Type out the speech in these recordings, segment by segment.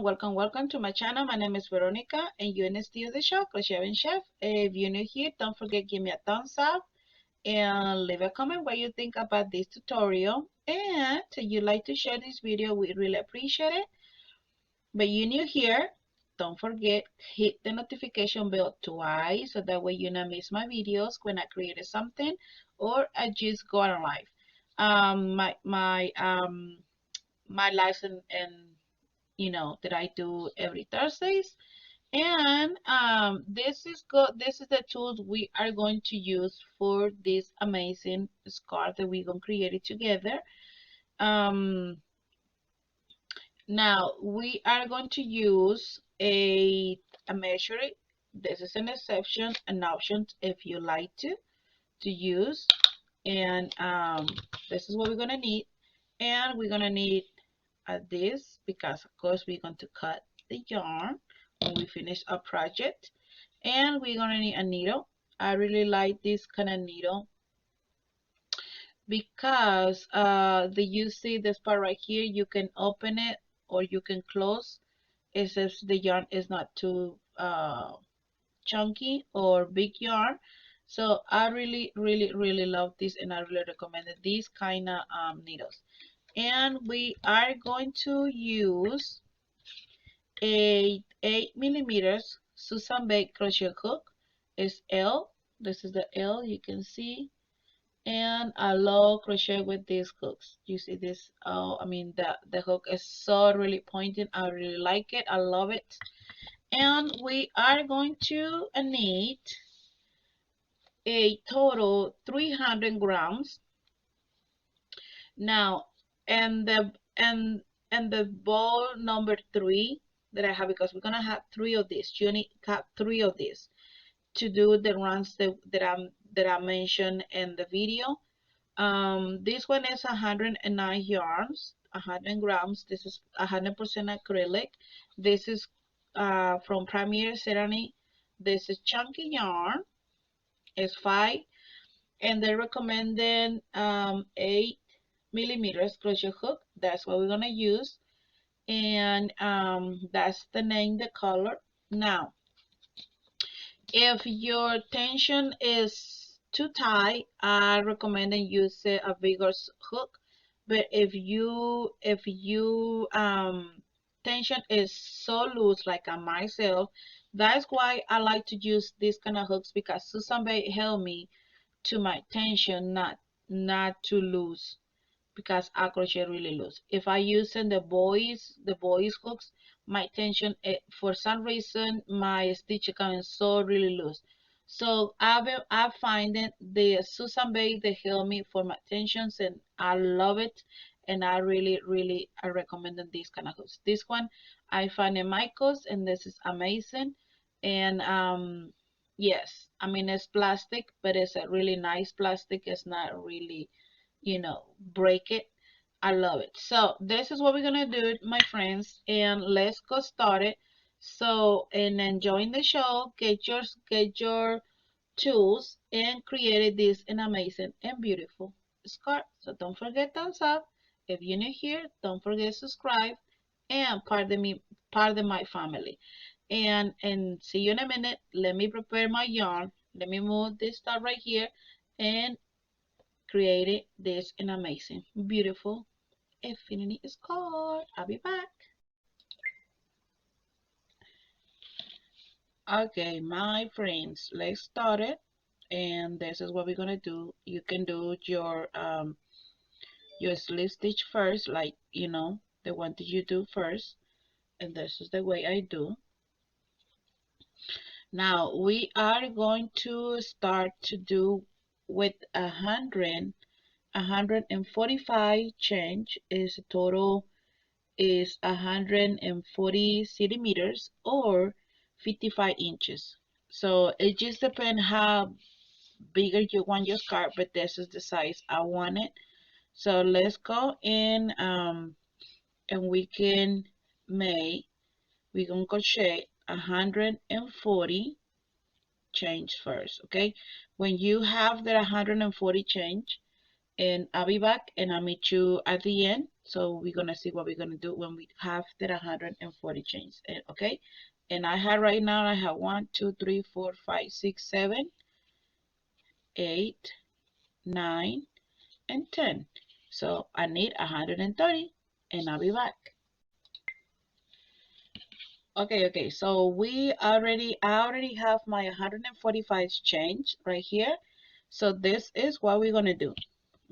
welcome to my channel. My name is Veronica and you're in STEELE the show, Crochet and Chef. If you're new here, don't forget give me a thumbs up and leave a comment what you think about this tutorial. And if you like to share this video, we really appreciate it. But you're new here, don't forget hit the notification bell twice so that way you don't miss my videos when I create something or I just go on live. My lives and that I do every Thursdays. And this is the tools we are going to use for this amazing scarf that we're going to create it together. Now we are going to use a measuring. This is an exception, an option if you like to use. And this is what we're going to need. And we're going to need this because of course we're going to cut the yarn when we finish our project. And we're going to need a needle. I really like this kind of needle because you see this part right here, you can open it or you can close if the yarn is not too chunky or big yarn. So I really love this and I really recommend these kind of needles. And we are going to use a 8mm Susan Bay crochet hook. It's L. This is the L, you can see. And I love crochet with these hooks. You see this? Oh, I mean the hook is so really pointed. I really like it. I love it. And we are going to need a total 300 grams. Now, and the ball number 3 that I have, because we're gonna have 3 of these. You need to have 3 of these to do the runs that I mentioned in the video. This one is 109 yarns, 100 grams. This is 100% acrylic. This is from Premier Ceramic. This is chunky yarn. It's 5, and they're recommending 8mm crochet hook. That's what we're gonna use, and that's the name, the color. Now, if your tension is too tight, I recommend use a bigger hook. But if you tension is so loose like myself, that's why I like to use this kind of hooks, because Susan Bay helped me to my tension not too loose, because I crochet really loose. If I use in the boys hooks, my tension for some reason my stitch comes so really loose. So I find that the Susan Bay, they help me for my tensions, and I love it. And I really I recommend these kind of hooks. This one I find in Michael's, and this is amazing. And yes, I mean it's plastic, but it's a really nice plastic. It's not really break it. I love it. So this is what we're gonna do, my friends, and let's go started. So, and enjoying the show, get your tools and create this an amazing and beautiful scarf. So don't forget thumbs up. If you're new here, don't forget subscribe and part of my family. And see you in a minute. Let me prepare my yarn. Let me move this stuff right here and created this an amazing, beautiful infinity scarf. I'll be back. Okay, my friends, let's start it. And this is what we're gonna do. You can do your slip stitch first, like the one that you do first. And this is the way I do. Now we are going to start to do with 145 change. Is total is 140 centimeters or 55 inches. So it just depends how bigger you want your scarf, but this is the size I want it. So let's go in and we can crochet 140 change first. Okay, when you have the 140 change, and I'll be back and I'll meet you at the end So we're gonna see what we're gonna do when we have the 140 chains. Okay, and I have right now, I have 1 2 3 4 5 6 7 8 9 and 10. So I need 130, and I'll be back. Okay, so I already have my 145 change right here. So this is what we're gonna do.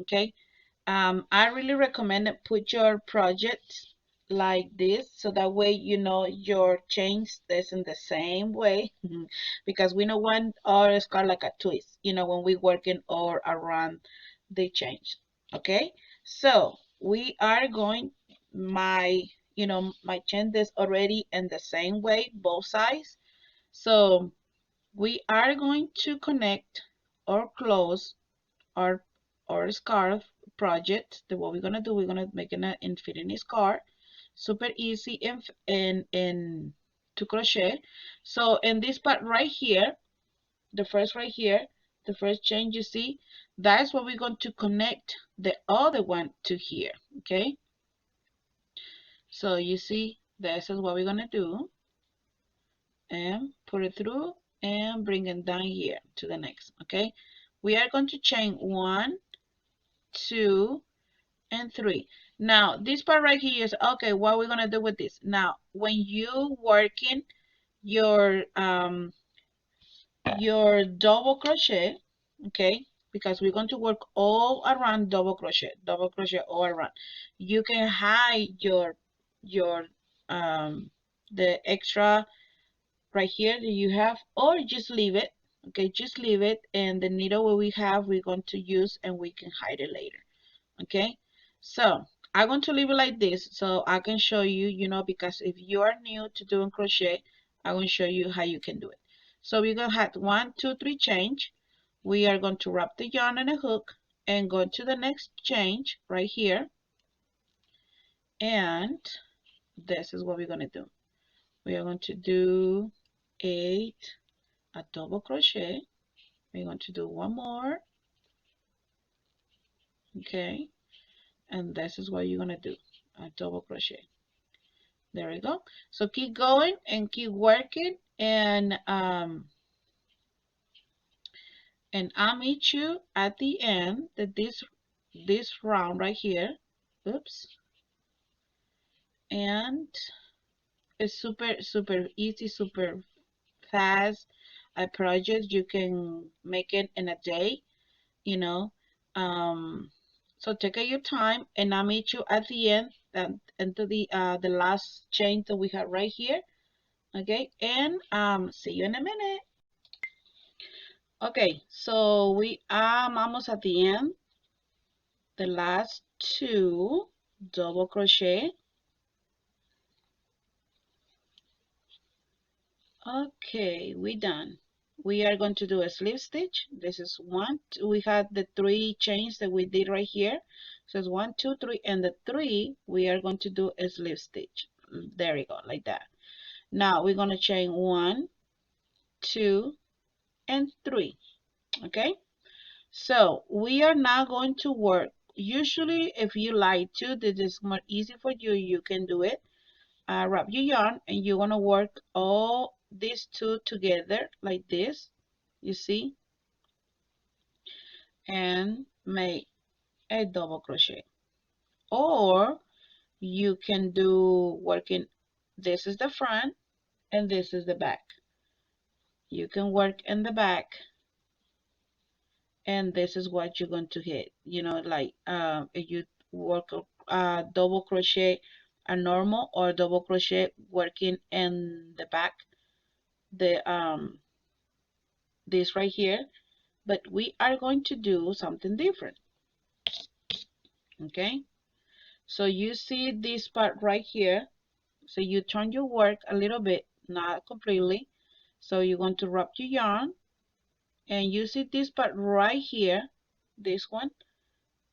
Okay, I really recommend it, put your project like this, so that way you know your chain stays in the same way. Because we don't want our scar like a twist, when we working all around the change. Okay, so we are going, my my chain is already in the same way, both sides. So we are going to connect or close our scarf project. What we're gonna do, we're gonna make an infinity scarf, super easy in to crochet. So in this part right here, the first right here, the first chain you see, that's what we're going to connect the other one to here. Okay, so you see, this is what we're gonna do, and put it through and bring it down here to the next. Okay, we are going to chain 1 2 and 3. Now this part right here is okay. What we're gonna do with this now, when you working your double crochet, okay, because we're going to work all around double crochet all around. You can hide your the extra right here that you have, or just leave it. Okay, just leave it, and the needle we have, we're going to use, and we can hide it later. Okay, so I'm going to leave it like this so I can show you, because if you are new to doing crochet, I'm going to show you how you can do it. So we're going to have 1 2 3 change. We are going to wrap the yarn in a hook and go to the next change right here, and this is what we're going to do. We are going to do 8, a double crochet. We're going to do one more. Okay, and this is what you're going to do, a double crochet. There we go. So keep going and keep working, and I'll meet you at the end that this round right here. Oops. And it's super easy, super fast. A project you can make it in a day, you know. So take your time, and I'll meet you at the end, into the last chain that we have right here. Okay, and see you in a minute. Okay, so we are almost at the end. The last 2 double crochet. Okay, we done. We are going to do a slip stitch. This is 1 2, we had the 3 chains that we did right here. So it's 1 2 3, and the 3 we are going to do a slip stitch. There we go, like that. Now we're going to chain 1 2 and 3. Okay, so we are now going to work. Usually, if you like to, this is more easy for you, you can do it. Wrap your yarn, and you're gonna work all these 2 together like this, you see, and make a double crochet. Or you can do working, this is the front and this is the back. You can work in the back, and this is what you're going to hit, like if you work double crochet a normal, or double crochet working in the back, the this right here. But we are going to do something different. Okay, so you see this part right here, so you turn your work a little bit, not completely. So you're going to wrap your yarn, and you see this part right here, this one.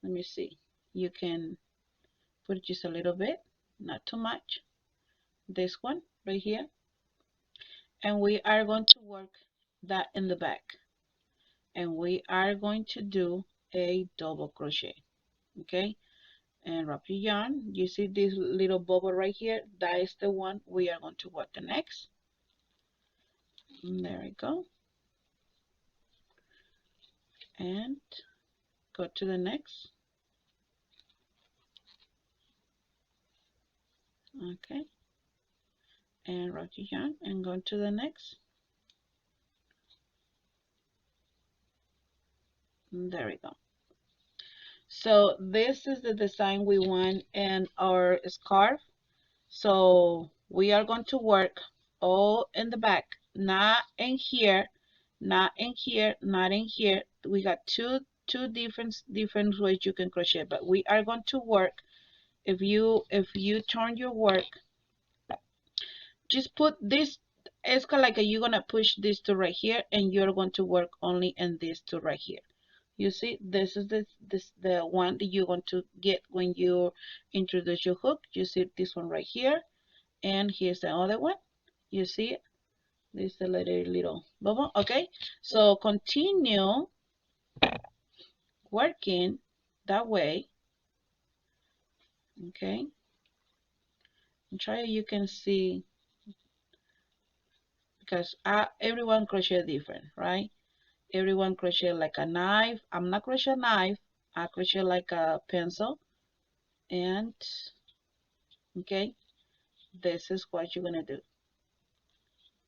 Let me see, you can put just a little bit, not too much, this one right here, and we are going to work that in the back, and we are going to do a double crochet. Okay, and wrap your yarn. You see this little bubble right here? That is the one we are going to work the next. And there we go. And go to the next. Okay. And wrap your yarn and go to the next. And there we go. So this is the design we want in our scarf. So we are going to work all in the back, not in here, not in here, not in here. We got two different ways you can crochet, but we are going to work. If you turn your work, just put this. It's kind of like you're gonna push this to right here, and you're going to work only in this to right here. You see, this is the one that you're going to get when you introduce your hook. You see this one right here, and here's the other one. You see it? This is the little bubble. Okay, so continue working that way. Okay, and try you can see, because everyone crochet different, right? Everyone crochet like a knife. I'm not crochet knife. I crochet like a pencil. And okay, this is what you're gonna do.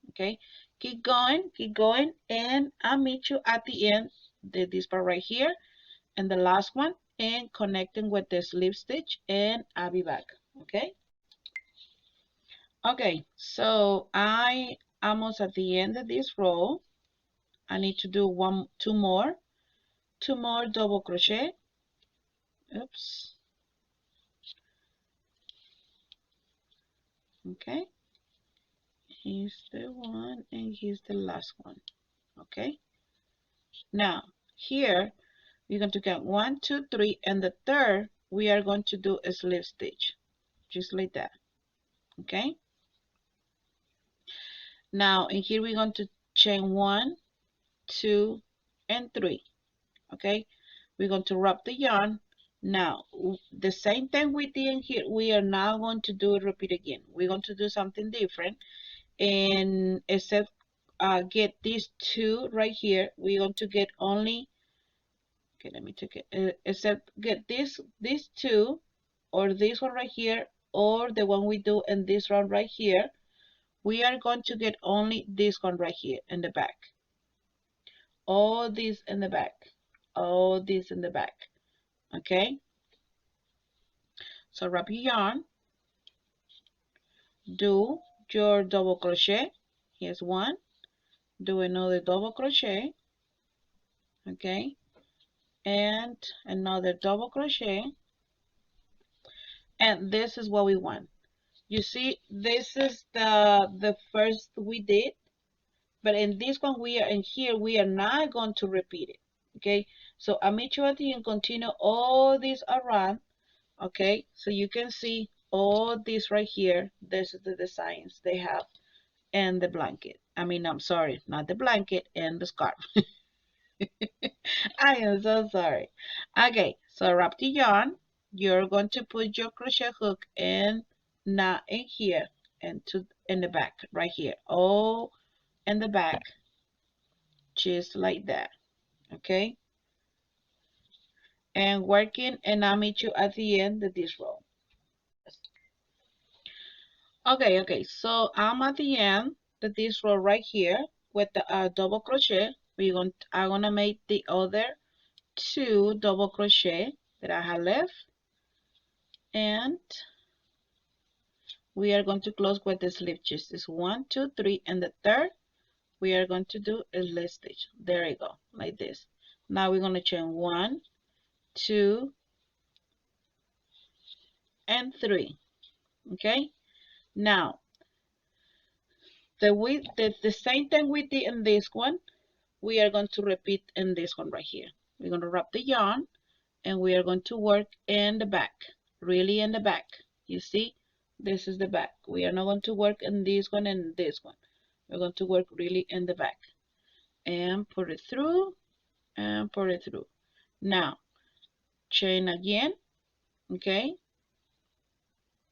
Okay, keep going, and I'll meet you at the end. This part right here, and the last one, and connecting with the slip stitch, and I'll be back. Okay. Okay, so I almost at the end of this row. I need to do two more double crochet. Oops. Okay, here's the one, and here's the last one. Okay, now here we're going to count 1, 2, 3, and the third we are going to do a slip stitch, just like that. Okay, now in here we're going to chain 1, 2, and 3. Okay, we're going to wrap the yarn. Now the same thing we did in here, we are now going to do it, repeat again. We're going to do something different, and except get these two right here, we're going to get only, okay, let me take it, except get these two, or this one right here, or the one we do in this round right here. We are going to get only this one right here in the back, all this in the back, all this in the back. Okay, so wrap your yarn, do your double crochet. Here's one, do another double crochet. Okay, and another double crochet, and this is what we want. You see, this is the first we did, but in this one we are in here, we are not going to repeat it. Okay, so I'll meet you at the end, continue all this around. Okay, so you can see all this right here. This is the designs they have, and the blanket. I mean, I'm sorry, not the blanket, and the scarf. I am so sorry. Okay, so wrap the yarn. You're going to put your crochet hook in, not in here, and in the back right here, all in the back, just like that. Okay, and working, and I'll meet you at the end of this row. Okay, so I'm at the end of this row right here with the double crochet. I'm gonna make the other two double crochet that I have left, and we are going to close with the slip stitch. This 1, 2, 3, and the third we are going to do a slip stitch. There you go, like this. Now we're going to chain 1, 2, and 3. Okay, now the same thing we did in this one, we are going to repeat in this one right here. We're going to wrap the yarn, and we are going to work in the back, really in the back. You see, this is the back. We are not going to work in this one and this one. We're going to work really in the back, and put it through, and put it through. Now chain again, Okay,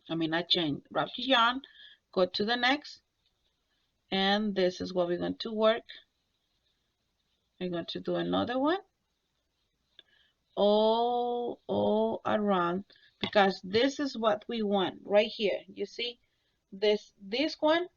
I chain, wrap your yarn, go to the next, and this is what we're going to work. We're going to do another one all around, because this is what we want right here. You see, this one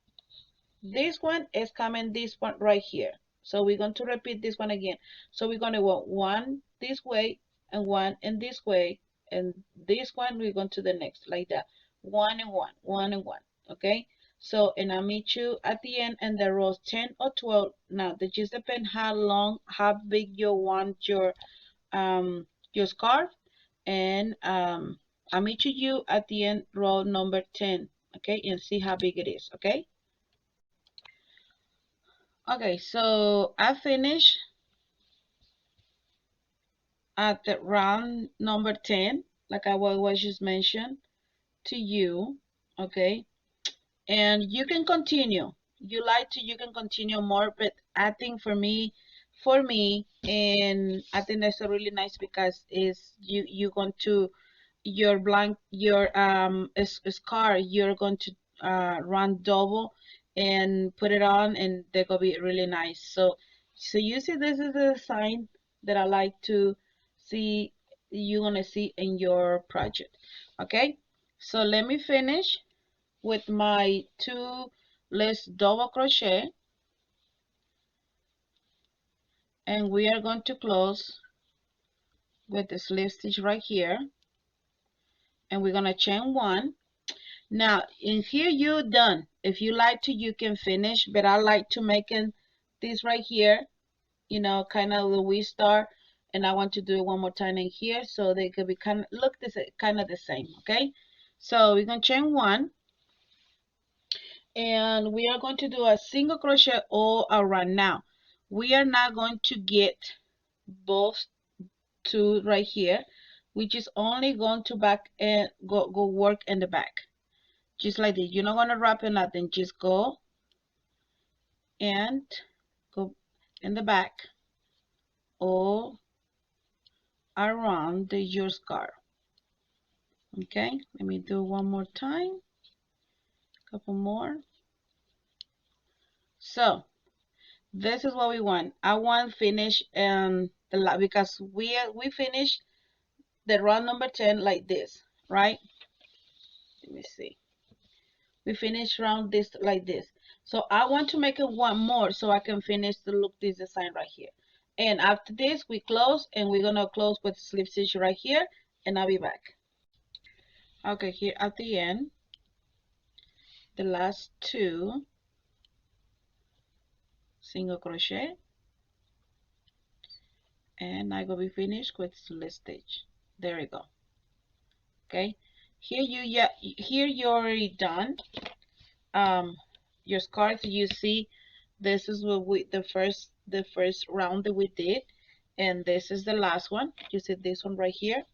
is coming, this one right here. So we're going to repeat this one again. So we're going to go one this way and one in this way, and this one we're going to the next, like that. One and one, one and one. Okay. So, and I'll meet you at the end and the rows 10 or 12. Now, that just depends how big you want your scarf, and I'll meet you at the end, row number 10. Okay, and see how big it is. Okay. Okay, so I finished at the round number 10, like I was just mentioned to you. Okay, and you can continue. You can continue more, but I think for me, and I think that's a really nice, because is you going to your scar, you're going to run double and put it on, and they're gonna be really nice. So you see, this is the design that I like to see, you're gonna see in your project. Okay, so let me finish with my two less double crochet, and we are going to close with the slip stitch right here, and we're gonna chain one. Now in here you're done. If you like to, you can finish, but I like to make this right here, kind of the V star, and I want to do it one more time in here, so they could be kind of the same. Okay, so we're gonna chain one, and we are going to do a single crochet all around. Now we are not going to get both two right here. We just only going to back and go work in the back, just like this. You're not going to wrap it nothing, just go and go in the back all around your scarf. Okay, let me do one more time, couple more. So this is what we want. I want finish because we finished the round number 10 like this, right? Let me see. We finish round this like this. So I want to make it one more so I can finish the look this design right here. And after this we close, and we're gonna close with slip stitch right here, and I'll be back. Okay, here at the end, the last two single crochet, and I will be finished with slip stitch. There we go. Okay, here you're already done. Your scarf, you see, this is what the first round that we did, and this is the last one. You see this one right here.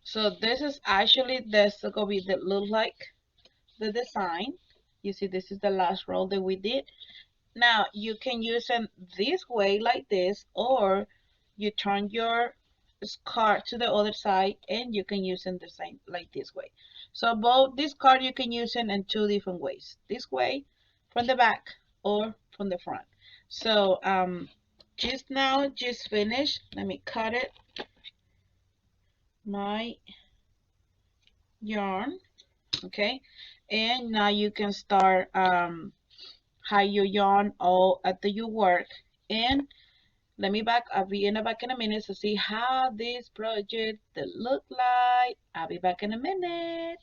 So this is actually, this gonna be that look like the design. You see, this is the last row that we did. Now you can use them this way like this, or you turn your card to the other side and you can use them the same like this way. So both this card you can use it in two different ways, this way from the back or from the front. So just finished. Let me cut it, my yarn. Okay, and now you can start hide your yarn all after you work. And I'll be in the back in a minute to see how this project look like. I'll be back in a minute.